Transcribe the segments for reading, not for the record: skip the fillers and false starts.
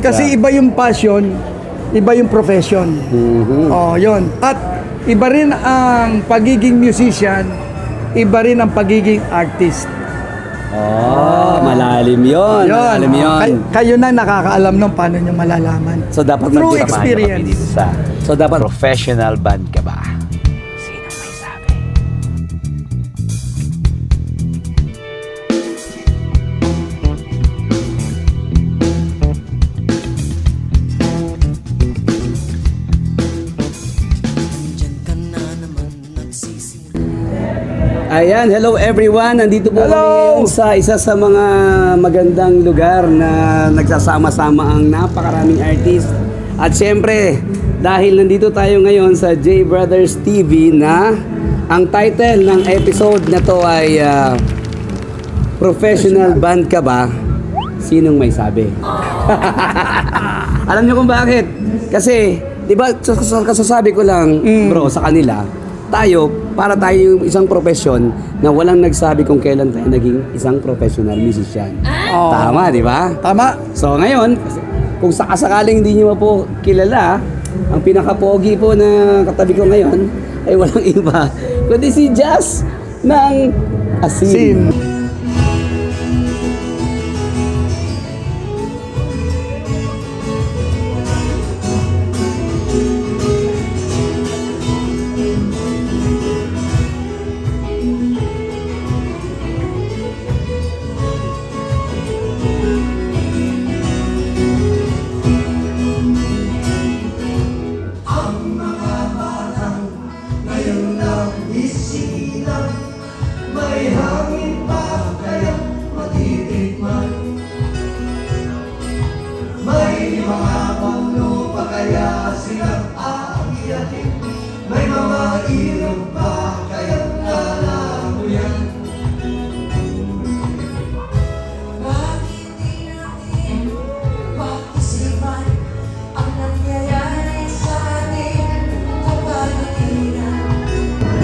Kasi iba yung passion, iba yung profession. Oh, yun. At iba rin ang pagiging musician, iba rin ang pagiging artist. Malalim yun. Malalim yun. Kayo na nakakaalam ng paano nyo malalaman. So dapat Through magtama experience. kami dito so dapat professional band ka ba? Sino may sabi? Ayan, hello everyone. Nandito po kami ngayon sa isa sa mga magandang lugar na nagsasama-sama ang napakaraming artist. At syempre, dahil nandito tayo ngayon sa J Brothers TV na ang title ng episode na to ay Professional Band Ka Ba? Sinong may sabi? Alam niyo kung bakit? Kasi, di ba, kasasabi ko lang, bro, sa kanila, para tayo yung isang profesyon na walang nagsabi kung kailan tayo naging isang professional musician. Tama, di ba? Tama. So ngayon, kung sakasakaling hindi nyo po kilala, ang pinaka-pogi po na katabi ko ngayon ay walang iba, kundi si Jazz ng Asin.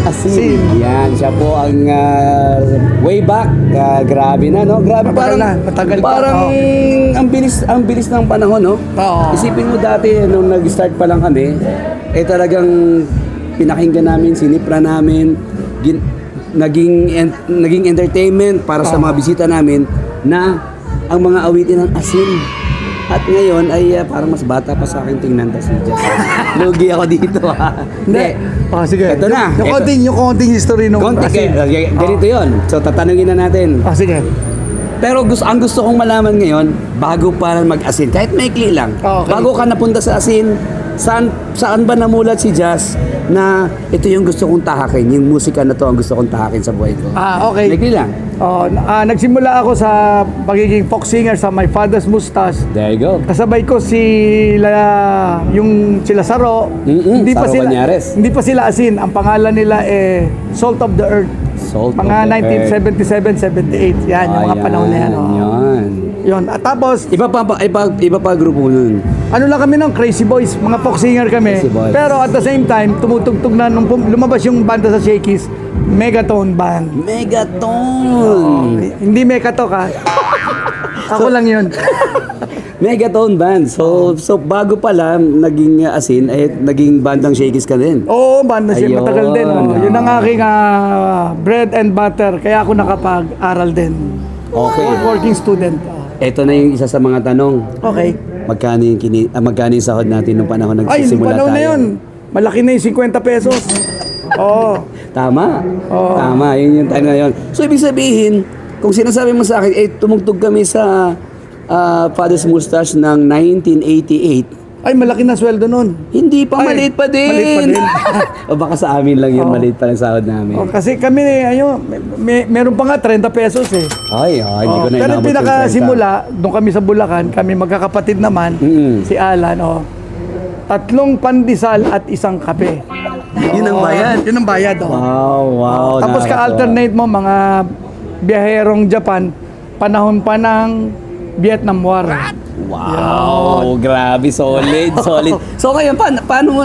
Asin. Yan, siya po ang way back. Grabe na, no? Grabe, matagal pa. Parang ang bilis ng panahon, no? Isipin mo dati, nung nag-start pa lang kami, talagang pinakinggan namin, sinipra namin, naging entertainment para sa mga bisita namin na ang mga awitin ng Asin. At ngayon ay parang mas bata pa sa akin tingnan si Jazz. Lugi ako dito, ha. Hindi. Sige. Ito na. Yung konting history nung Asin. Ganito yon. So tatanungin na natin. Sige. Pero ang gusto kong malaman ngayon, bago pa mag-Asin, kahit maikli lang, bago ka napunta sa Asin, saan ba namulat si Jazz na ito yung gusto kong tahakin, yung musika na to ang gusto kong tahakin sa buhay ko? Okay. Maikli lang. Nagsimula ako sa pagiging folk singer sa My Father's Mustache. There you go. Kasabay ko sila Saro. Hindi pa sila Asin. Ang pangalan nila Salt of the Earth. Mga 1977-78. Yan, yung mga panahon na yan. Yun. At tapos, iba pa grupo nun. ano lang kami ng Crazy Boys, mga folk singer kami. Pero at the same time, tumutugtog na nung lumabas yung banda sa Shakey's, Megatone Band. Megatone! Hindi Megatalk, ha? Ako lang yun. Megatone Band. So bago pala naging Asin, naging bandang Shakey's ka din. Oo, banda siya. Matagal din. Yun ang aking bread and butter. Kaya ako nakapag-aral din. Okay. Working student. Ito na yung isa sa mga tanong. Okay. Magkano yung sahod natin nung panahon Ay, nagsisimula panahon tayo? na yun. Malaki na yung 50 pesos. Oo. Tama. Tama. Yun yung time na yun. So, ibig sabihin, kung sinasabi mo sa akin, tumugtog kami sa Father's Mustache ng 1988. Ay, malaki na sweldo nun. Hindi pa, maliit pa din. Maliit pa din. O baka sa amin lang yun, maliit pa lang sahod namin. Kasi kami, meron pa nga 30 pesos eh. Ay, hindi ko na Pero inabot pinakasimula, doon kami sa Bulacan, kami magkakapatid naman, si Alan, 3 pandesal at 1 kape. Yun ang bayad? Yun ang bayad, Wow. Tapos ka-alternate mo, mga biyaherong Japan, panahon pa ng Vietnam War. Wow, grabe, solid. So ngayon, paano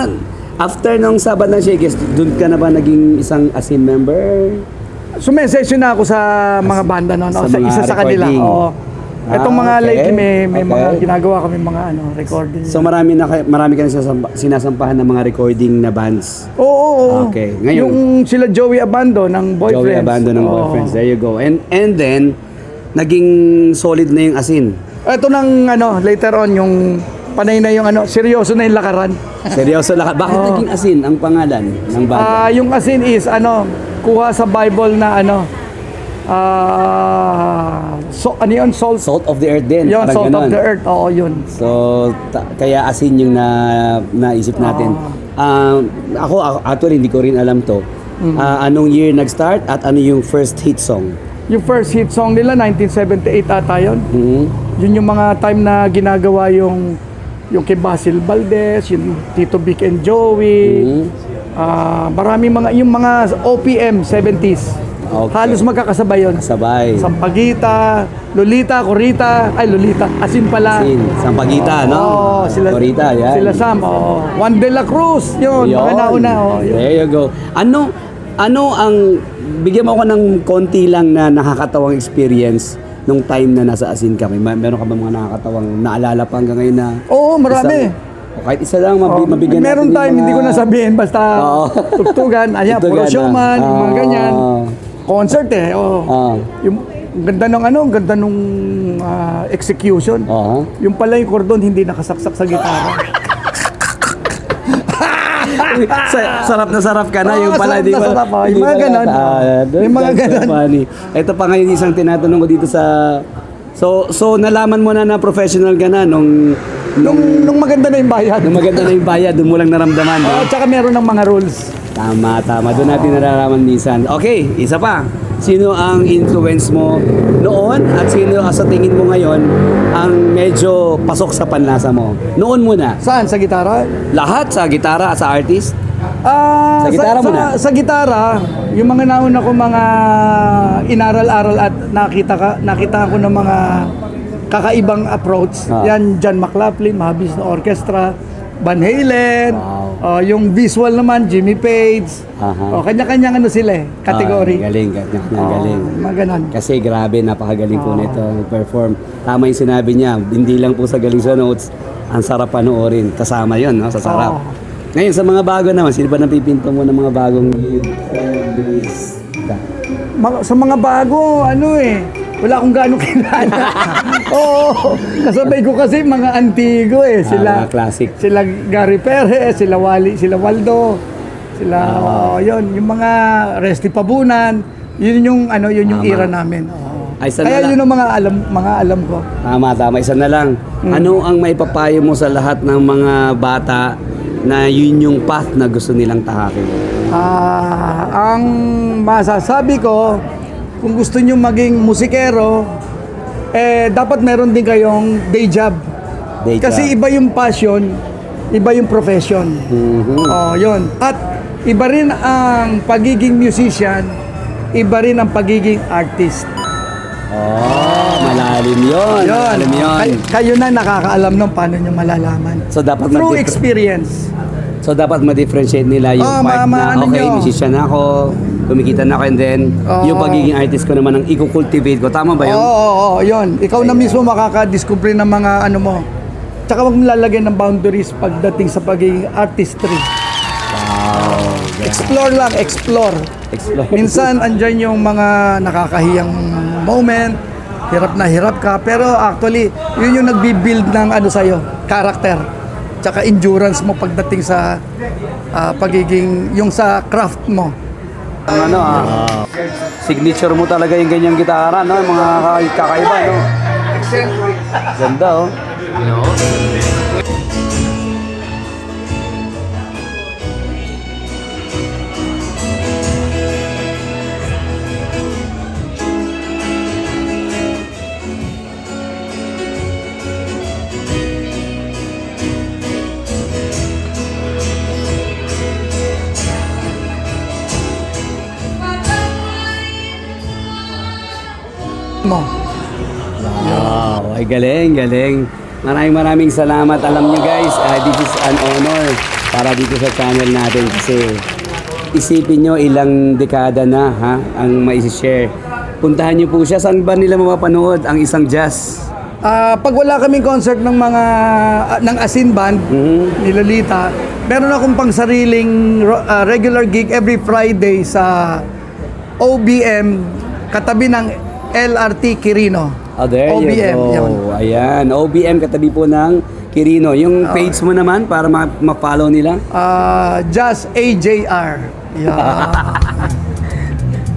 after nung Sabat ng Shakey's, doon ka na ba naging isang Asin member? Sumesession na ako sa mga banda noon, sa isa sa kanila. Itong mga okay. lately may Okay. mga ginagawa kami mga recording. So marami ka na sinasampahan ng mga recording na bands. Oo. Okay, ngayon. Yung sila Joey Abando ng Boyfriends. Joey Abando ng Oo. Boyfriends. There you go. And then naging solid na yung Asin. Ito nang later on yung panay na yung seryoso na yung lakaran. Seryoso lahat. Bakit naging Asin ang pangalan ng banda? Yung asin is kuha sa Bible na ano yun? Salt of the earth din. Yun, parang salt ganon. of the earth. Oo, yun. So, kaya Asin yung naisip natin. Ako, actually, hindi ko rin alam to. Anong year nag-start at ano yung first hit song? Yung first hit song nila, 1978 ata yun. Mhm. Yun yung mga time na ginagawa yung kay Basil Valdez, yung Tito Vic and Joey. Maraming yung mga OPM 70s. Okay. Halos magkakasabay yun. Sabay. Sampagita, Lolita, Corita, Lolita, Asin pala. Asin. Sampagita, no? Oo, sila, Corita, yan. Sila Sam, Juan de la Cruz, yun, mga nauna. Yun. There you go. Ano ang, bigyan mo ako ng konti lang na nakakatawang experience nung time na nasa Asin ka. Meron ka ba mga nakakatawang naalala pa hanggang ngayon na? Oo, marami. Kahit isa lang, mabigyan Meron natin time, hindi ko nasabihin, basta tugtugan, puro Tugtugan, showman, yung mga ganyan. Concert Ah. Yung ganda ganda nung execution. Oo. Yung pala yung kordon hindi nakasaksak sa gitara. Sarap na sarap ka na. Yung pala, sarap na sarap, yung mga ganon. Yung mga ganon. Funny. Ito pa ngayon isang tinatanong ko dito sa... So nalaman mo na professional ka na nung Nung maganda na yung bayad. nung maganda na yung bayad, doon mo lang naramdaman. No? Tsaka meron ng mga rules. Tama. Doon natin nararaman minsan. Okay, isa pa. Sino ang influence mo noon at sino sa tingin mo ngayon ang medyo pasok sa panlasa mo? Noon muna. Saan? Sa gitara? Lahat sa gitara at sa artist? Sa gitara muna. Sa gitara, yung mga nauna ko mga inaral-aral at nakita ko ng mga kakaibang approach. Yan, John McLaughlin, Mahabis na Orchestra, Van Halen, yung visual naman, Jimmy Page. Kanya-kanyang sila category. Galing. Mga ganon. Kasi grabe, napakagaling po nito perform. Tama yung sinabi niya, hindi lang po sa galing sa notes, ang sarap panoorin. Kasama yon, no? Sa sarap. Ngayon, sa mga bago naman, sino ba napipinto mo ng mga bagong Sa mga bago, wala akong gaano kilala. Oo, kasabay ko kasi mga antigo sila. Mga classic. Sila Gary Perez, sila Wally, sila Waldo, sila yun, yung mga Resty Pabunan, yun yung era namin. Ay, Kaya yun ang mga alam ko. Tama, isa na lang. Ano ang maipapayo mo sa lahat ng mga bata na yun yung path na gusto nilang tahakin? Ang masasabi ko, kung gusto nyo maging musikero, dapat meron din kayong day job. Kasi iba yung passion, iba yung profession. Yun. At iba rin ang pagiging musician, iba rin ang pagiging artist. Malalim yun. Kayo na nakakaalam ng paano nyo malalaman. So, dapat through experience. So dapat ma-differentiate nila yung part na musician ako, kumikita na ako, and then yung pagiging artist ko naman ang i-cultivate ko. Tama ba yun? Oo, yun. Ikaw na mismo makaka-discover ng mga mo. Tsaka wag mo lalagyan ng boundaries pagdating sa pagiging artistry. Wow. Explore lang, explore. Minsan andyan yung mga nakakahiyang moment, hirap na hirap ka, pero actually yun yung nagbi-build ng sa'yo, character. Tsaka endurance mo pagdating sa pagiging, yung sa craft mo. Signature mo talaga yung ganyang gitara, no? Yung mga kakaiba, no? Ganda, oh. Wow, ay galing. Maraming salamat. Alam nyo guys, this is an honor para dito sa channel natin kasi isipin nyo ilang dekada na ang maisi-share puntahan niyo po siya. Saan ba nila mapapanood ang isang jazz? Pag wala kaming concert ng mga ng Asin Band ni Lolita, meron akong pang sariling regular gig every Friday sa OBM katabi ng LRT Quirino. Oh, there OBM, you go. yun. Ayan, OBM katabi po ng Quirino. Yung page mo naman para ma-follow nila. Just AJR. Yeah.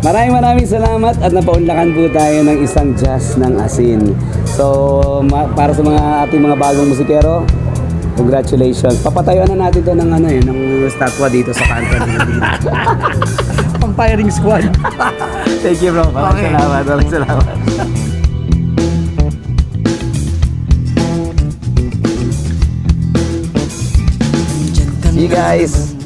Maraming salamat at napaunlakan po tayo ng isang jazz ng Asin. So, para sa mga ating mga bagong musikero, congratulations. Papatayuan na natin to ng ng statwa dito sa kanto. Pang firing squad. Thank you, bro. Okay. Maraming salamat. See you guys.